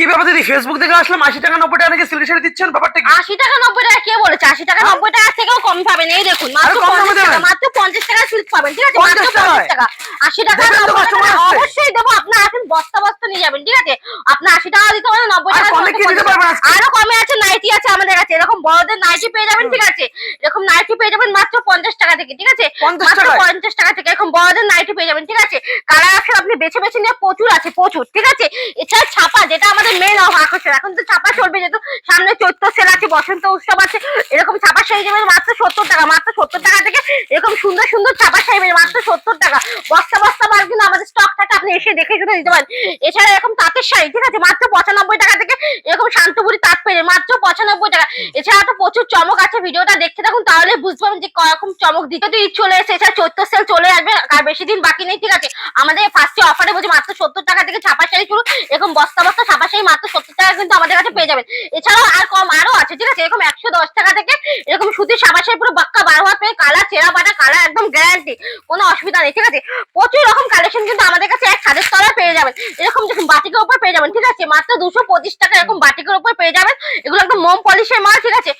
কি ব্যাপার দিদি, ফেসবুক থেকে আসলাম 80 টাকা 90 টাকা নাকি সিল্ক শাড়ি দিচ্ছেন, ব্যাপারটা কি? 80 টাকা 90 টাকা কে বলেছে? 80 টাকা 90 টাকা থেকেও কম পাবেন। এই দেখুন মাত্র 50 টাকা, মাত্র 50 টাকা সিল্ক পাবেন, ঠিক আছে? মাত্র 50 টাকা। 80 টাকা 90 টাকা অবশ্যই দেবো। আপনার এখন বস্তা বস্তা নিয়ে যাবেন, ঠিক আছে? আপনি 80 টাকা দিতে পারেন, 90 টাকা দিতে পারবেন। আরো কমে আছে, নাইটি আছে আমাদের কাছে, এরকম বড়দের নাইটি পেয়ে যাবেন, ঠিক আছে? এরকম নাইটি পেয়ে যাবেন মাত্র 50 টাকা থেকে, ঠিক আছে? মাত্র 50 টাকা থেকে এরকম বড়দের নাইটি পেয়ে যাবেন, ঠিক আছে? কালার অপশন আপনি বেছে বেছে নিয়ে প্রচুর আছে, প্রচুর, ঠিক আছে? এছাড়া ছাপা, যেটা আমাদের মেন আকর্ষণ, এখন তো ছাপা চলবে, যেহেতু সামনে চৈত্র সেল আছে, বসন্ত উৎসব আছে, এরকম ছাপা শাড়ি যাবেন মাত্র 70 টাকা। মাত্র 70 টাকা থেকে এরকম সুন্দর সুন্দর ছাপা শাড়ি পাবেন মাত্র 70 টাকা। বস্তা বস্তা মাল কিন্তু আমাদের স্টক থাকে, আপনি এসে দেখে শুনে দিতে পারেন। এছাড়া এরকম তাঁতের শাড়ি, ঠিক আছে? মাত্র 95 টাকা থেকে এরকম শান্তপুরি তাঁত পেয়ে মাত্র 95 টাকা। এছাড়া তো প্রচুর চমক আছে, ভিডিওটা দেখতে থাকুন, তাহলে বুঝতে পারবেন যে কয়রকম চমক দিতে। তো ঈদ চলে এসেছে, এছাড়া চৈত্র সেল চলে আসবে, আর বেশি দিন বাকি নেই, ঠিক আছে? আমাদের ফার্স্টে অফারে বলছি মাত্র 70 টাকা থেকে ছাপা শাড়ি শুরু, এরকম বস্তা বস্তা ছাপা শাড়ি মাত্র 70 টাকা কিন্তু আমাদের কাছে পেয়ে যাবেন। এছাড়াও আর কম আরো আছে, ঠিক আছে? এরকম 110 টাকা থেকে এরকম সুতির ছাপা শাড়ি পুরো বাক্কা 12 হাত পেয়ে, কালার চেরা বাটা কালার একদম গ্যারান্টি, কোনো অসুবিধা নেই, ঠিক আছে? প্রচুর রকম কালেকশন কিন্তু আমাদের কাছে এক ছাদের তলায় পেয়ে যাবেন। এরকম দেখুন বাটিকের উপর পেয়ে যাবেন, ঠিক আছে? মাত্র 225 টাকা এরকম বাটিকের উপর পেয়ে যাবেন। এগুলো একদম মোম পলিশের মাল, ঠিক আছে?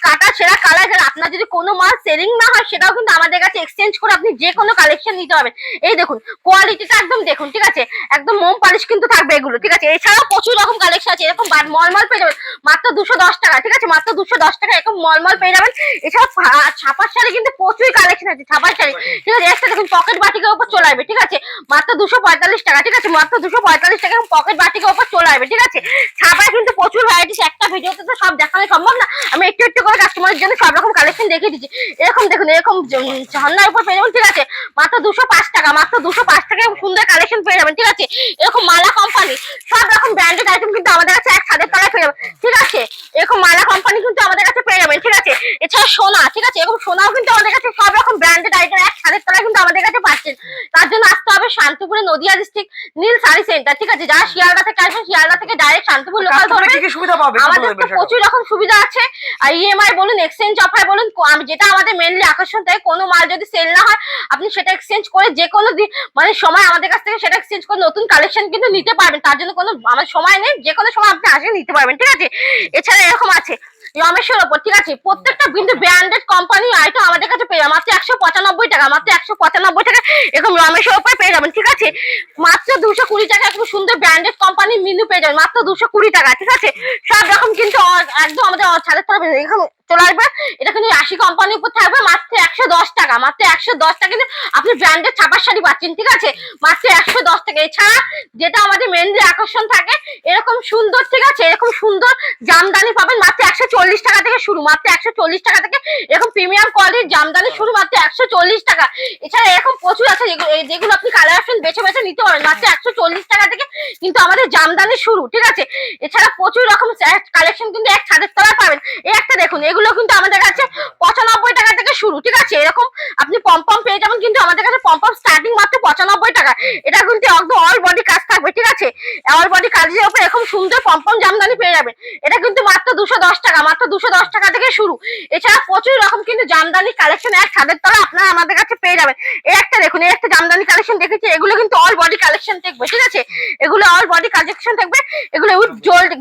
কাটা ছেঁড়া কালার, আপনার যদি কোনো মাল সেলিং না হয় সেটাও কিন্তু আমাদের কাছে এক্সচেঞ্জ করে আপনি যে কোনো কালেকশন নিতে পারবেন। এই দেখুন কোয়ালিটিটা একদম দেখুন, ঠিক আছে? একদম মোম পলিশ কিন্তু থাকবে এগুলো, ঠিক আছে? এছাড়াও প্রচুর রকম কালেকশন আছে, এরকম মলমল পেয়ে যাবেন মাত্র 210 টাকা, ঠিক আছে? মাত্র 210 টাকা এরকম মলমল পেয়ে যাবেন। এছাড়া ছাপার শাড়ি কিন্তু প্রচুর কালেকশন আছে, ছাপার শাড়ি, ঠিক আছে? একটা দেখুন পকেট বাটিকের উপর চলে আসবে, ঠিক আছে? মাত্র 245 টাকা, ঠিক আছে? মাত্র 245 টাকা পকেট বাটিকের উপর চলে আসবে, ঠিক আছে? ছাপায় কিন্তু প্রচুর ভ্যারাইটিস, একটা ভিডিওতে তো সব দেখানো সম্ভব না, আমি একটু একটু করে কাস্টমারের জন্য সব রকম কালেকশন দেখিয়ে দিচ্ছি। এরকম দেখুন এরকম ঝর্ণার উপর পেয়ে যাবেন, ঠিক আছে? মাত্র 205 টাকা, মাত্র 205 টাকা সুন্দর কালেকশন পেয়ে যাবেন, ঠিক আছে? এরকম মালা কোম্পানি সব রকম ব্র্যান্ডেড আইটেম কিন্তু আমাদের কাছে এক ছাদের তলায় পেয়ে যাবেন, ঠিক আছে? এরকম মালা কোম্পানি কিন্তু আমাদের কাছে পেয়ে যাবেন, ঠিক আছে? এছাড়া সোনা, ঠিক আছে? এরকম সোনাও কিন্তু আমাদের কাছে সব রকম ব্র্যান্ডেড আইটেম এক ছাদের তলায় কিন্তু আমাদের কাছে পাচ্ছেন। তার জন্য আসতে হবে শান্তিপুরে, নদিয়া ডিস্ট্রিক্ট নীল শাড়ি সেন্টার, ঠিক আছে? যারা শিয়ালদা থেকে আসবেন, শিয়ালদা থেকে ডাইরেক্ট শান্তিপুর লোকাল ধরবেন। আমাদের তো প্রচুর রকম সুবিধা আছে, আর ইএমআই বলুন, এক্সচেঞ্জ অফার বলুন, যেটা আমাদের মেনলি আকর্ষণ থাকে, কোনো মাল যদি সেল না হয় আপনি সেটা এক্সচেঞ্জ করে যে কোনো মানে সময় আমাদের কাছ থেকে সেটা এক্সচেঞ্জ করে নতুন কালেকশন কিন্তু নিতে পারবেন। তার জন্য কোনো আমার সময় নেই, যে কোনো সময় আপনি আসে নিতে পারবেন, ঠিক আছে? এছাড়া এরকম আছে রমেশের ওপর, ঠিক আছে? প্রত্যেকটা কিন্তু ব্র্যান্ডেড কোম্পানি আইটেম আমাদের কাছে পেয়ে যাবেন মাত্র 195 টাকা, মাত্র 195 টাকা এরকম রমেশের ওপর পেয়ে যাবেন, ঠিক আছে? মাত্র 220 টাকা খুব সুন্দর ব্র্যান্ডেড কোম্পানি মিনু পেয়ে যাবেন মাত্র 220 টাকা, ঠিক আছে? সব রকম কিন্তু একদম আমাদের ছাদের তরফে এখানে চলে আসবে। এটা কিন্তু 80 কোম্পানির উপর থাকবে মাত্র 110 টাকা, মাত্র 110 টাকা কিন্তু আপনি ব্র্যান্ডেড ছাপার শাড়ি পাচ্ছেন, ঠিক আছে? মাত্র 110 টাকা। এছাড়া যেটা আমাদের মেনলি আকর্ষণ থাকে, এরকম সুন্দর, ঠিক আছে? এরকম সুন্দর জামদানি পাবেন মাত্র 140 টাকা থেকে শুরু, মাত্র 140 টাকা থেকে এরকম প্রিমিয়াম কোয়ালিটির জামদানি শুরু মাত্র 140 টাকা। এছাড়া এরকম প্রচুর আছে যেগুলো আপনি কালার অপশন বেছে বেছে নিতে পারেন মাত্র 140 টাকা থেকে কিন্তু আমাদের জামদানি শুরু, ঠিক আছে? এছাড়া প্রচুর রকম কালেকশন কিন্তু এক ছাদের তলায় পাবেন। এই একটা দেখুন, এগুলো কিন্তু আমাদের কাছে 95 টাকা থেকে শুরু, ঠিক আছে? এরকম আপনি পম্পম পেয়ে যাবেন কিন্তু আমাদের কাছে পম্পম স্টার্টিং মাত্র 95 টাকা। এটা কিন্তু একদম অল বডি কাজ থাকবে, ঠিক আছে? অল বডি কাজের উপর এরকম সুন্দর পম্পম জামদানি পেয়ে যাবেন। এটা কিন্তু মাত্র 210 টাকা, মাত্র 210 টাকা থেকে শুরু। এছাড়া প্রচুর রকম কিন্তু জামদানি কালেকশন এক ছাদের তলায় আপনারা আমাদের কাছে পেয়ে যাবেন। এই একটা দেখুন, এই একটা জামদানি কালেকশন দেখেছি, এগুলো কিন্তু অল বডি কালেকশন থাকবে, ঠিক আছে? এগুলো অল বডি কালেকশন থাকবে, এগুলো উইথ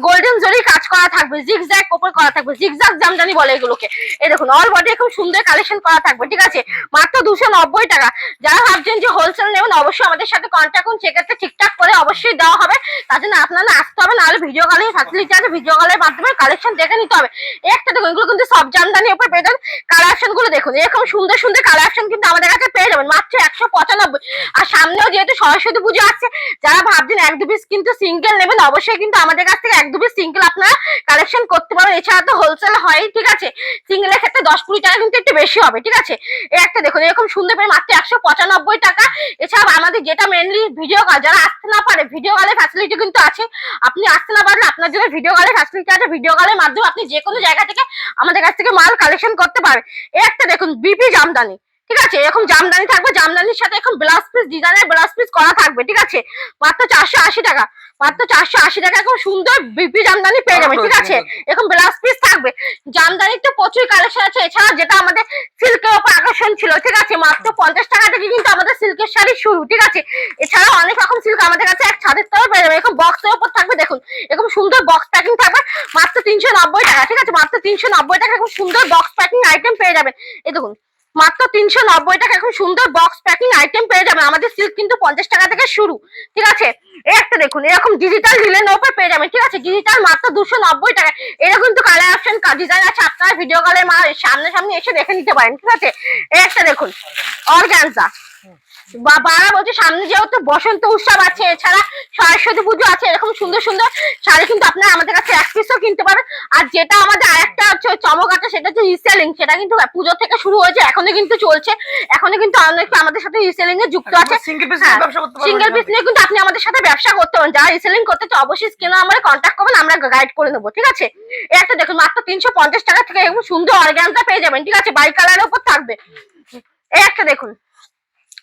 গোল্ডেন জরি কাজ করা থাকবে, জিগজ্যাগ উপর করা থাকবে, জিগজ্যাগ জামদানি বলে এগুলোকে। এই দেখুন অল বডি খুব সুন্দর কালেকশন করা থাকবে, ঠিক আছে? মাত্র 290 টাকা। যারা ভাবছেন যে হোলসেল নেবেন অবশ্যই আমাদের সাথে কন্ট্যাক্ট করুন, সেক্ষেত্রে ঠিকঠাক করে অবশ্যই দেওয়া হবে। তার জন্য আপনারা আসতে হবে, নাহলে ভিডিও কলের ফ্যাসিলিটি আছে, ভিডিও কলের মাধ্যমে কালেকশন দেখে নিতে হবে। এই একটা দেখুন, এগুলো কিন্তু সব জামদানির উপর পেয়ে যাবেন। কালেকশন গুলো দেখুন, এরকম সুন্দর সুন্দর কালেকশন কিন্তু আমাদের কাছে পেয়ে যাবেন মাত্র 195। আর সামনেও যেহেতু সরস্বতী পুজো আছে, যারা ভাবছেন এক দু পিস কিন্তু সিঙ্গেল নেবেন অবশ্যই কিন্তু আমাদের কাছ থেকে এক দু পিস সিঙ্গেল আপনারা কালেকশন করতে পারবেন। এছাড়া তো হোলসেল হয়, ঠিক আছে? সিঙ্গেলের ক্ষেত্রে 10-20 টাকা কিন্তু একটু বেশি হবে, ঠিক আছে? এই একটা দেখুন, এরকম সুন্দর পেয়ে মাত্র 195 টাকা। এছাড়া আমাদের যেটা মেনলি ভিডিও কল, যারা আসতে না পারে ভিডিও কলের ফ্যাসিলিটি কিন্তু আছে। আপনি আসতে না পারলে আপনার জন্য ভিডিও কলের ফ্যাসিলিটি আছে, ভিডিও কলের মাধ্যমে আপনি যে কোনো জায়গা থেকে আমাদের কাছ থেকে মাল কালেকশন করতে পারবেন। এই একটা দেখুন বিপি জামদানি, ঠিক আছে, এরকম জামদানি থাকবে, জামদানির সাথে এখন ব্লাউজ পিস ডিজাইনের ব্লাউজ পিস করা থাকবে, ঠিক আছে, মাত্র 480 টাকা, মাত্র 480 টাকা এখন সুন্দর বিপি জামদানি পেয়ে যাবে, ঠিক আছে, এখন ব্লাউজ পিস থাকবে। জামদানির তো প্রচুর কালেকশন আছে, এছাড়া যেটা আমাদের সিল্কের উপর আকর্ষণ ছিল, ঠিক আছে, মাত্র 50 টাকা থেকে কিন্তু আমাদের সিল্কের শাড়ি শুরু, ঠিক আছে, এছাড়াও অনেক রকম সিল্ক আমাদের কাছে এক ছাদের তলায় পেয়ে যাবে। এখন বক্সের উপর থাকবে, দেখুন এরকম সুন্দর বক্স প্যাকিং থাকবে মাত্র 390 টাকা, ঠিক আছে, মাত্র 390 টাকা এখন সুন্দর বক্স প্যাকিং আইটেম পেয়ে যাবেন। এই দেখুন মাত্র 390 টাকা এখন সুন্দর বক্স প্যাকিং আইটেম পেয়ে যাবেন। আমাদের সিল্ক কিন্তু 50 টাকা থেকে শুরু, ঠিক আছে, এই একটা দেখুন এরকম ডিজিটাল লিলেনের উপর পেয়ে যাবেন, ঠিক আছে, ডিজিটাল মাত্র 290 টাকা। এরকম কিন্তু কালার অপশন ডিজাইন আছে, আপনারা ভিডিও কলের সামনে এসে দেখে নিতে পারেন, ঠিক আছে, এই একটা দেখুন অর্গানজা, বারা বলছে সামনে যেহেতু বসন্ত উৎসব আছে, এছাড়া সরস্বতী পুজো আছে, এরকম সুন্দর সুন্দর শাড়ি কিন্তু আপনারা আমাদের কাছে এক পিসও কিনতে পারেন। আর যেটা আমাদের আরেকটা হচ্ছে চমক আছে, সেটা হচ্ছে রিসেলিং, সেটা কিন্তু পুজো থেকে শুরু হয়েছে, এখনো কিন্তু চলছে, এখনো কিন্তু অনেকে আমাদের সাথে রিসেলিং এ যুক্ত আছে। সিঙ্গেল পিস নিয়ে কিন্তু আপনি আমাদের সাথে ব্যবসা করতে পারেন, যারা রিসেলিং করতে চান অবশ্যই স্ক্রিনে আমরা কন্ট্যাক্ট করবেন, আমরা গাইড করে নেবো, ঠিক আছে। এই একটা দেখুন মাত্র 350 টাকা থেকে এরকম সুন্দর অর্গানজা পেয়ে যাবেন, ঠিক আছে, বাই কালারের উপর থাকবে। এই একটা দেখুন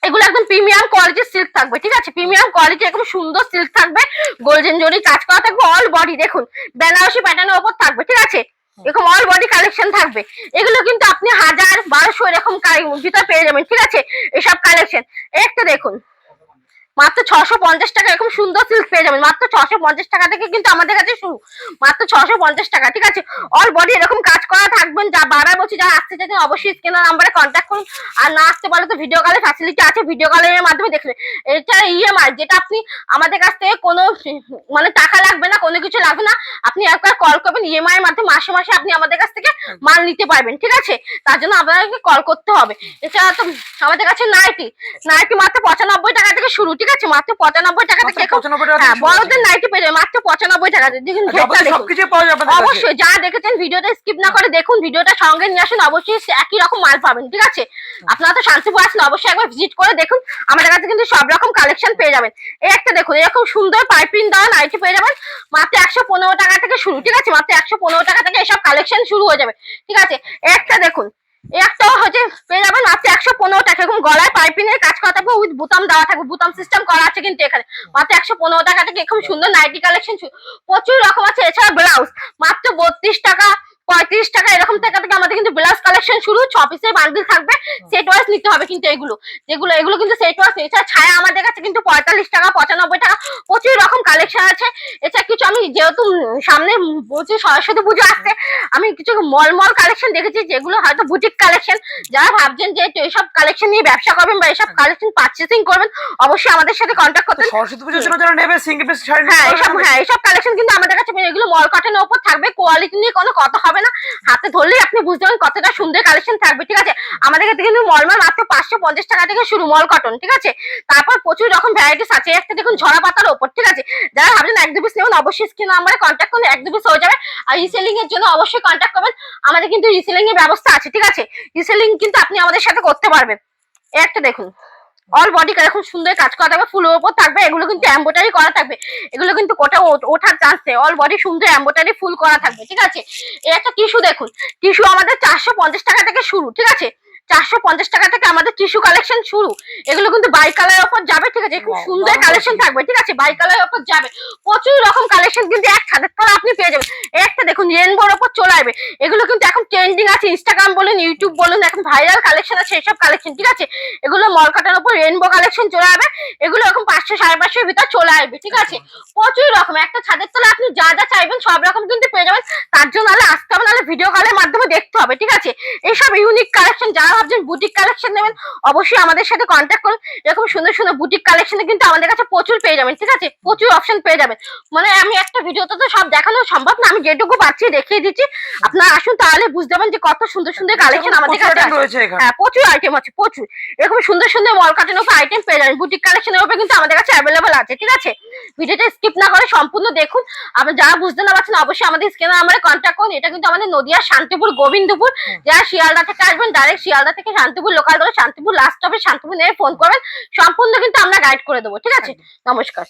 এগুলো একদম প্রিমিয়াম কোয়ালিটির সিল্ক থাকবে, ঠিক আছে, প্রিমিয়াম কোয়ালিটি একদম সুন্দর সিল্ক থাকবে, গোল্ডেন জরি কাজ করা থাকবে, অল বডি দেখুন বেনারসি প্যাটার্নের উপর থাকবে, ঠিক আছে, এরকম অল বডি কালেকশন থাকবে। এগুলো কিন্তু আপনি 1000 1200 এরকম ভিতর পেয়ে যাবেন, ঠিক আছে, এসব কালেকশন। একটা দেখুন মাত্র 650 টাকা এরকম সুন্দর সিল্ক পেয়ে যাবেন, মাত্র 650 টাকা থেকে কিন্তু আমাদের কাছে শুরু, মাত্র 650 টাকা, ঠিক আছে, অল বডি এরকম কাজ করা থাকবেন। যা বারবার বলছি যারা আসতে চাইছেন অবশ্যই স্ক্রিনের নাম্বারে কন্ট্যাক্ট করুন, আর না আসতে পারলে তো ভিডিও কলের ফ্যাসিলিটি আছে, ভিডিও কলের মাধ্যমে দেখবেন। এটা ইএমআই, যেটা আপনি আমাদের কাছ থেকে কোনো মানে টাকা লাগবে না, কোনো কিছু লাগবে না, আপনি একবার কল করবেন, ইএমআই এর মাধ্যমে মাসে মাসে আপনি আমাদের কাছ থেকে মাল নিতে পারবেন, ঠিক আছে, তার জন্য আপনাকে কল করতে হবে। এছাড়া তো আমাদের কাছে নাইটি মাত্র 95 টাকা থেকে শুরু, ঠিক আছে, মাত্র 95 টাকা থেকে, হ্যাঁ বড়দের নাইটি পেয়ে যাবে মাত্র 95 টাকা। দেখুন অবশ্যই যারা দেখেছেন ভিডিওটা স্কিপ না করে দেখুন, ভিডিওটা সঙ্গে নিয়ে আসুন, অবশ্যই একই রকম মাল পাবেন, ঠিক আছে, আপনারা তো শান্তিপুর আসেন অবশ্যই একবার ভিজিট করে দেখুন, আমাদের কাছে কিন্তু সব রকম কালেকশন পেয়ে যাবেন। এই একটা দেখুন এরকম সুন্দর পাইপিং দেওয়া নাইটি পেয়ে যাবেন মাত্র 115 টাকা থেকে শুরু, ঠিক আছে, মাত্র 115 টাকা থেকে এসব কালেকশন শুরু হয়ে যাবে, ঠিক আছে। একটা দেখুন একটা হচ্ছে পেয়ে যাবেন মাত্র 115 টাকা, এরকম গলায় পাইপিং এর কাজ করা থাকবে, উইথ বুতাম দেওয়া থাকবে, বুতাম সিস্টেম করা আছে কিন্তু এখানে, মাত্র 115 টাকা থেকে এরকম সুন্দর নাইটি কালেকশন প্রচুর রকম আছে। এছাড়া ব্লাউজ মাত্র 32 টাকা 35 টাকা এরকম টাকা থেকে আমাদের কিন্তু ব্লাউজ কালেকশন শুরু, 6 পিসের বান্ডিল থাকবে, সেট ওয়াইজ নিতে হবে কিন্তু এগুলো কিন্তু সেট ওয়াইজ। এছাড়া ছায়া আমাদের কাছে কিন্তু 45 টাকা 95 টাকা প্রচুর রকম কালেকশন আছে। এছাড়া কিছু আমি যেহেতু সামনে বলছি সরস্বতী পুজো আসছে, আমি কিছু মল কালেকশন দেখেছি যেগুলো হয়তো বুটিক কালেকশন, যারা ভাবছেন যে এইসব কালেকশন নিয়ে ব্যবসা করবেন বা এইসব কালেকশন পারচেসিং করবেন অবশ্যই আমাদের সাথে কন্ট্যাক্ট করতে। সরস্বতী পুজোর জন্য যারা নেবে সিঙ্গেল পিস শাড়ি, হ্যাঁ এইসব কালেকশন কিন্তু আমাদের কাছে এগুলো মল কটনের উপর থাকবে, কোয়ালিটি নিয়ে কোনো কথা হবে না, হাতে ধরলেই আপনি বুঝতে পারবেন কতটা সুন্দর কালেকশন থাকবে, ঠিক আছে। আমাদের কাছে কিন্তু মলমাল মাত্র 550 টাকা থেকে শুরু মল কটন, ঠিক আছে, তারপর প্রচুর রকম ভ্যারাইটিস আছে। একটা দেখুন ঝরা পাতার উপর, ঠিক আছে, যারা ভাবছেন 1-2 পিস নেবেন অবশ্যই স্ক্রিন নাম্বারে কন্ট্যাক্ট করুন, 1-2 পিস হয়ে যাবে। আর রিসেলিং এর জন্য অবশ্যই কন্ট্যাক্ট করবেন, আমাদের কিন্তু রিসেলিং এর ব্যবস্থা আছে, ঠিক আছে, রিসেলিং কিন্তু আপনি আমাদের সাথে করতে পারবেন। একটা দেখুন অল বডি এখন সুন্দর কাজ করা থাকবে, ফুলের উপর থাকবে, এগুলো কিন্তু এমব্রয়ডারি করা থাকবে, এগুলো কিন্তু কোটা ওঠার চান্স নেই, অল বডি সুন্দর এমব্রয়ডারি ফুল করা থাকবে, ঠিক আছে। এই একটা টিস্যু দেখুন, টিস্যু আমাদের 450 টাকা থেকে শুরু, ঠিক আছে, 450 টাকা থেকে আমাদের টিস্যু কালেকশন শুরু, এগুলো কিন্তু বাই কালার উপর যাবে, ঠিক আছে, খুব সুন্দর কালেকশন থাকবে, ঠিক আছে, বাই কালার উপর যাবে, প্রচুর রকম কালেকশন কিন্তু এক ছাদের তলা আপনি পেয়ে যাবেন। একটা দেখুন রেনবোর উপর চলে আসবে, এগুলো কিন্তু এখন ট্রেন্ডিং আছে, ইনস্টাগ্রাম বলুন ইউটিউব বলুন এখন ভাইরাল কালেকশন আছে এইসব কালেকশন, ঠিক আছে, এগুলো মলকাটার উপর রেনবো কালেকশন চলে আসবে, এগুলো এখন 500-550 এর ভিতর চলে আসবে, ঠিক আছে, প্রচুর রকম একটা ছাদের তলা আপনি যা যা চাইবেন সব রকম কিন্তু পেয়ে যাবেন। তার জন্য আসতে হবে, নাহলে ভিডিও কলের মাধ্যমে দেখতে হবে, ঠিক আছে। এইসব ইউনিক কালেকশন যারা ভাবছেন বুটিক কালেকশন নেবেন অবশ্যই আমাদের সাথে কন্ট্যাক্ট করুন, এরকম সুন্দর সুন্দর বুটিক কালেকশনে কিন্তু আমাদের কাছে প্রচুর পেয়ে যাবেন, ঠিক আছে, প্রচুর অপশন পেয়ে যাবেন। মানে আমি একটা ভিডিওতে তো সব দেখানো সম্ভব না, আমি যেটুকু পাচ্ছি দেখিয়ে দিচ্ছি, আপনারা আসুন তাহলে বুঝতে পারবেন যে কত সুন্দর সুন্দর কালেকশন আমাদের কাছে আছে। হ্যাঁ প্রচুর আইটেম আছে, প্রচুর এরকম সুন্দর সুন্দর মল কাটের উপর আইটেম পেয়ে যাবেন, বুটিক কালেকশনের উপর কিন্তু আমাদের কাছে অ্যাভেলেবল আছে, ঠিক আছে। ভিডিওটা স্কিপ না করে সম্পূর্ণ দেখুন, আপনি যারা বুঝতে না পারছেন অবশ্যই আমাদের স্ক্রিনে আমরা কন্ট্যাক্ট করুন। এটা কিন্তু আমাদের নদিয়া শান্তিপুর গোবিন্দপুর, যারা শিয়ালদা থেকে আসবেন ডাইরেক্ট শিয়ালদা থেকে শান্তিপুর লোকাল ধরে শান্তিপুর লাস্ট স্টপে শান্তিপুর নিয়ে ফোন করবেন, সম্পূর্ণ কিন্তু আমরা গাইড করে দেবো, ঠিক আছে। নমস্কার।